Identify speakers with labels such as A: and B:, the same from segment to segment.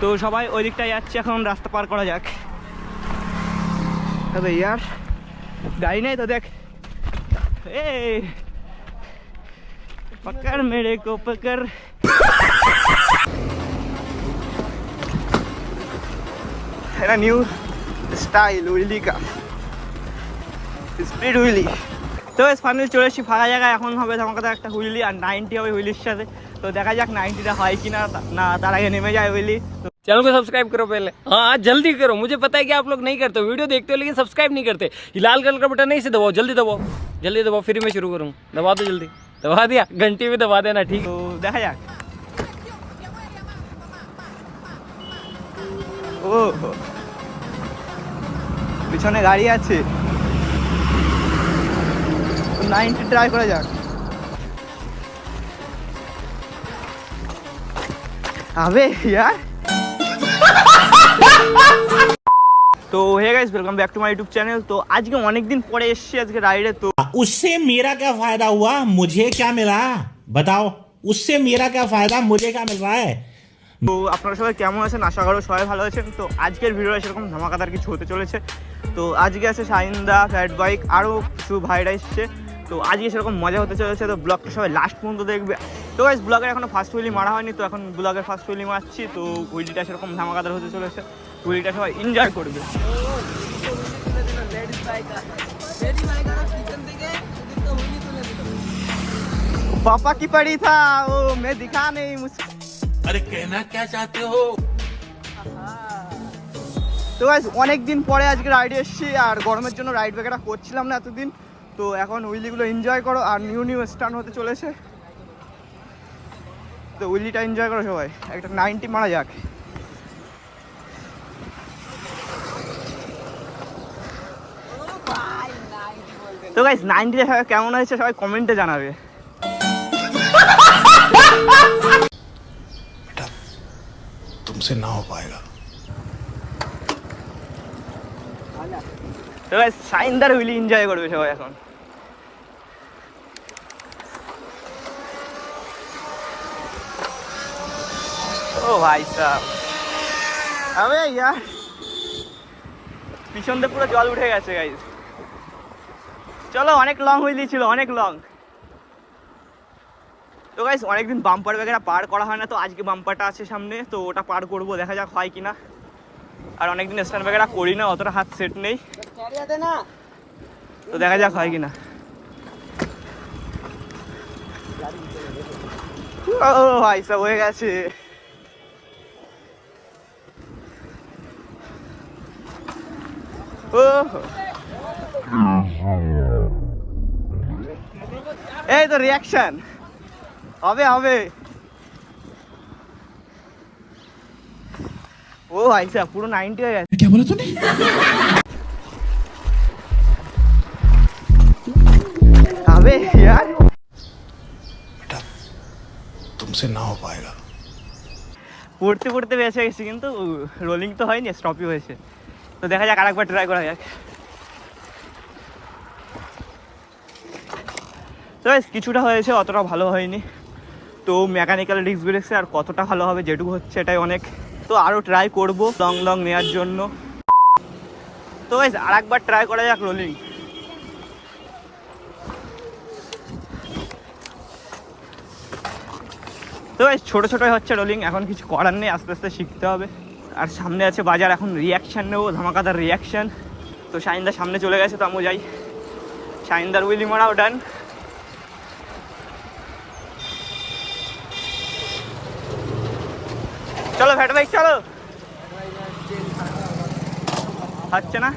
A: তো সবাই ওই দিকটায় যাচ্ছে, এখন রাস্তা পার করা যাক। अबे यार गाड़ी नहीं तो देख, ए पकड़ मेरे को पकड़। है ना न्यू स्टाइल उइली का, स्पीड उइली। তো ফাইনালি চলে এসেছি ফাঁকা জায়গায়, এখন হবে ধামাকাদার একটা হুইলি আর 90 হবে হুইলির সাথে। তো দেখা যাক 90টা হয় কিনা, না তার আগে নেমে যায় হুইলি।
B: चैनल को सब्सक्राइब करो पहले, हाँ जल्दी करो, मुझे पता है कि आप लोग नहीं करते हो, वीडियो देखते हो लेकिन सब्सक्राइब नहीं करते। ये लाल कलर का बटन नहीं से दबाओ, जल्दी दबाओ, जल्दी दबाओ, फिर मैं शुरू करूँ। दबा दो जल्दी, दबा दिया, घंटी भी दबा देना, ठीक।
A: তো দেখা যাক। ও পিছনে গাড়ি আছে, 90 ট্রাই করা যাক। আবে यार। তো hey guys, welcome back to my YouTube channel. তো আজকে অনেক দিন পরে এসেছি আজকে রাইডে। তো
C: उससे मेरा क्या फायदा हुआ, मुझे क्या मिला बताओ। उससे मेरा क्या फायदा, मुझे क्या मिल रहा है।
A: তো আপনারা সবাই কেমন আছেন? আশা করো সবাই ভালো আছেন। তো আজকের ভিডিওটা সেরকম ধামাকাদার কিছু হতে চলেছে। তো আজকে আছে শাহিনদা, ফ্যাট বাইক, আরও কিছু ভাইরা এসছে। তো আজকে সেরকম মজা হতে চলেছে। তো ব্লগটা সবাই লাস্ট পর্যন্ত দেখবে। তো গাইস ব্লগের এখনো ফার্স্ট হুইলি মারা হয়নি, তো এখন ব্লগের ফার্স্ট হুইলি মারছি। তো হুইলিটা সেরকম ধামাকাদার হতে চলেছে, হুইলিটা সবাই এনজয় করবে। पापा की पड़ी था वो, मैं दिखा नहीं मुझे।
C: अरे कहना क्या चाहते हो।
A: তো গাইস অনেক দিন পরে আজকে রাইডে এসেছি, আর গরমের জন্য রাইড ব্যাগটা করছিলাম না এতদিন। তো এখন উইলিগুলো এনজয় করো, আর নিউ নিউ স্টার্ন হতে চলেছে। তো উইলিটা এনজয় করো সবাই, একটা 90 মারা যাক। তো গাইস 90টা সবাই কেমন হয়েছে সবাই কমেন্টে জানাবে।
C: बेटा तुमसे ना हो पाएगा।
A: তো গাইস শাইনদার হুইলি এনজয় করবে সবাই এখন। ও ভাই সাহেব, আবে यार পিছন দিয়ে পুরো জল উঠে গেছে গাইস। চলো, অনেক লং হুইলি ছিল, অনেক লং। তো গাইস অনেকদিন বাম্পার ব্যাগেরা পার করা হয় না, তো আজকে বাম্পারটা আছে সামনে, তো ওটা পার করবো, দেখা যাক হয় কিনা। আর অনেকদিন স্ট্যান্ড ব্যাগেরা করি না, অতটা হাত সেট নেই, তো দেখা যাক হয় কিনা। ও ভাই সব হয়ে গেছে। ও এই তো রিয়াকশন হবে হবে। ও ভাই সাহেব পুরো 90 হয়ে গেছে।
C: क्या बोला तूने।
A: হবে यार,
C: बेटा तुमसे ना हो पाएगा।
A: পড়তে পড়তে বেঁচে গেছি, কিন্তু রোলিং তো হয়নি, স্টপই হয়েছে। তো দেখা যাক, আরেকবার ট্রাই করা যাক। তো কিছুটা হয়েছে, অতটা ভালো হয়নি। তো মেকানিক্যাল ডিস্ক ব্রেকসে আর কতটা ভালো হবে, যেটুকু হচ্ছে এটাই অনেক। তো আরও ট্রাই করবো লং লং নেওয়ার জন্য। তো আরেকবার ট্রাই করা যাক রোলিং। তো ছোটো ছোটোই হচ্ছে রোলিং, এখন কিছু করার নেই, আস্তে আস্তে শিখতে হবে। আর সামনে আছে বাজার, এখন রিয়াকশান নেবো, ধামাকাদার রিয়াকশান। তো শাহিনদার সামনে চলে গেছে, তো আমিও যাই। শাহিনদার উইলি মারাও ডান। চলো ফ্যাট বাইক চলো, হচ্ছে না।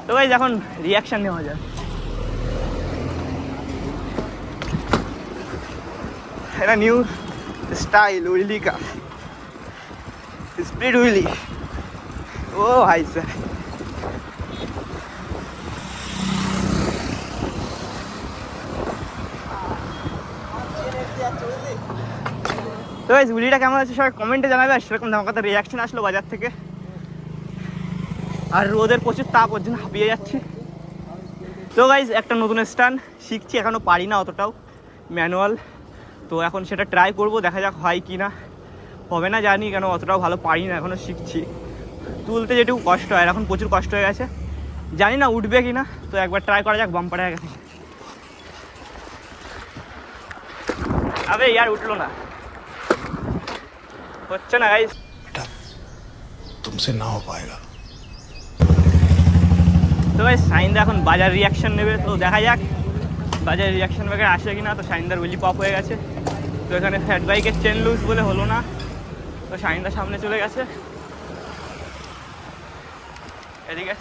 A: তো গাইস এখন রিয়াকশান নেওয়া যায়। এটা নিউ স্টাইল উইলি का, स्पीड उइली। ओ भाई साहब, তো গাইস উইলিটা কেমন আছে সবাই কমেন্টে জানাবে। আর সেরকম ধামাকাদার রিয়াকশন আসলো বাজার থেকে। আর রোদের প্রচুর তাপ, ওর জন্য হাঁপিয়ে যাচ্ছি। তো গাইস একটা নতুন স্ট্যান্ড শিখছি, এখনও পারি না অতটাও ম্যানুয়াল। তো এখন সেটা ট্রাই করব, দেখা যাক হয় কি না। হবে না জানি, কেন অতটাও ভালো পারি না, এখনও শিখছি। তুলতে যেটুকু কষ্ট হয়, এখন প্রচুর কষ্ট হয়ে গেছে, জানি না উঠবে কি না। তো একবার ট্রাই করা যাক বাম্পারে গেছে। আবে ইয়ার উঠলো না, হচ্ছে না গাইস,
C: तुमसे ना हो पाएगा।
A: তো ভাই শাহিনদা এখন বাজার রিয়াকশন নেবে, তো দেখা যাক বাজার রিয়াকশন ব্যাগে আসে কি না। তো শাহিনদার উইলি পপ হয়ে গেছে, তো এখানে ফ্যাট বাইকের চেন লুজ বলে হলো না, তো শাহিনদা সামনে চলে গেছে। এদিকে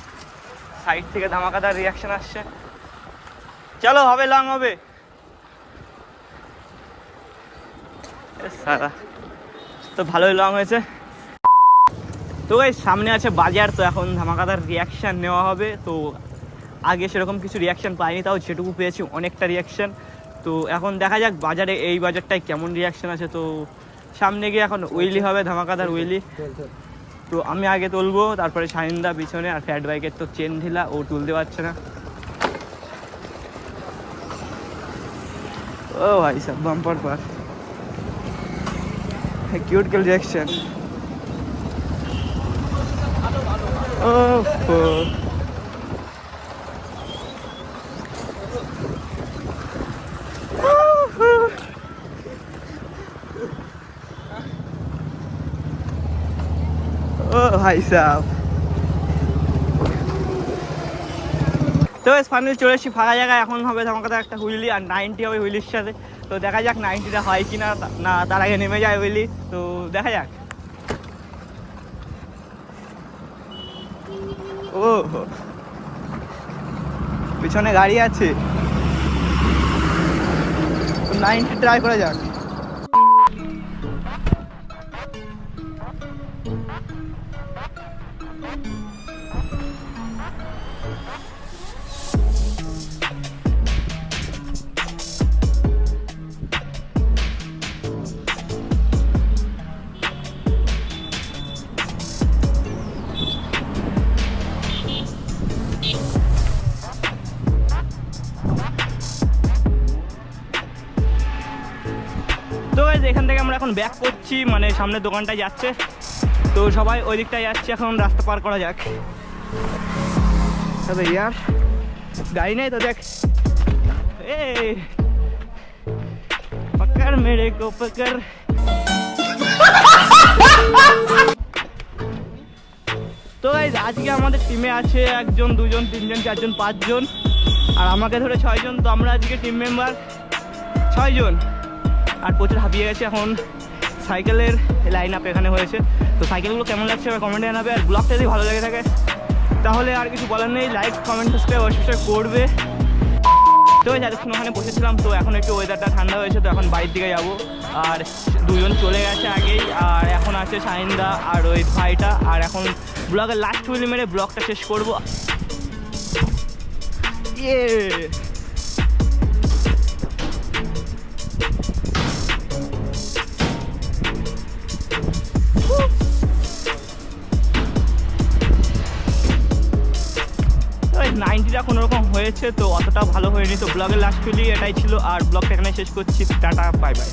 A: সাইড থেকে ধামাকাদার রিয়াকশন আসছে, চলো হবে লং হবে। সারা তো ভালোই লং হয়েছে। তো ভাই সামনে আছে বাজার, তো এখন ধামাকাদার রিয়াকশান নেওয়া হবে। তো আগে সেরকম কিছু রিয়াকশান পাইনি, তাও যেটুকু পেয়েছি অনেকটা রিয়াকশান। তো এখন দেখা যাক বাজারে, এই বাজারটায় কেমন রিয়াকশান আছে। তো সামনে গিয়ে এখন উইলি হবে, ধামাকাদার উইলি। তো আমি আগে তুলবো, তারপরে শাহিনদা পিছনে, আর ফ্যাট বাইকের তো চেন ঢিলা, ও তুলতে পারছে না। ও ভাই সব বাম্পার পার, কিউট কিল রিয়াকশন। ভাই সাহেব, তো ফাইনালি চলে এসেছি ফাঁকা জায়গায়। এখন হবে ধামাকাদার একটা হুইলি, আর 90 হবে হুইলির সাথে। তো দেখা যাক 90টা হয় কি না, না তার আগে নেমে যায় হুইলি। তো দেখা যাক। ও পিছনে গাড়ি আছে, 90 ট্রাই করা যাক। তো এখান থেকে আমরা এখন ব্যাক করছি, মানে সামনের দোকানটায় যাচ্ছে। তো সবাই ওই দিকটায় যাচ্ছে, এখন রাস্তা পার করা যাক। তবে ইয়ার গাড়ি নেই তো, দেখ পকড় মেরে কো পকড়। তো গাইস আজকে আমাদের টিমে আছে 1 জন 2 জন 3 জন 4 জন 5 জন, আর আমাকে ধরে 6 জন। তো আমরা আজকে টিম মেম্বার 6 জন, আর প্রচুর হাঁপিয়ে গেছে। এখন সাইকেলের লাইন আপ এখানে হয়েছে। তো সাইকেলগুলো কেমন লাগছে কমেন্টে জানাবে, আর ব্লগটা যদি ভালো লেগে থাকে তাহলে আর কিছু বলার নেই, লাইক কমেন্ট সাবস্ক্রাইব অবশ্যই করবে। তো এতক্ষণ ওখানে বসেছিলাম, তো এখন একটু ওয়েদারটা ঠান্ডা হয়েছে, তো এখন বাড়ির দিকে যাবো। আর 2 জন চলে গেছে আগেই, আর এখন আছে শাহিনদা আর ওই ভাইটা। আর এখন ব্লগের লাস্ট হুইলি মেরে ব্লগটা শেষ করবো। ইয়ে 90টা কোনোরকম হয়েছে, তো অতটা ভালো হয়নি। তো ব্লগের লাস্ট হুইলি এটাই ছিল, আর ব্লগটা এখানে শেষ করছি। Tata bye bye.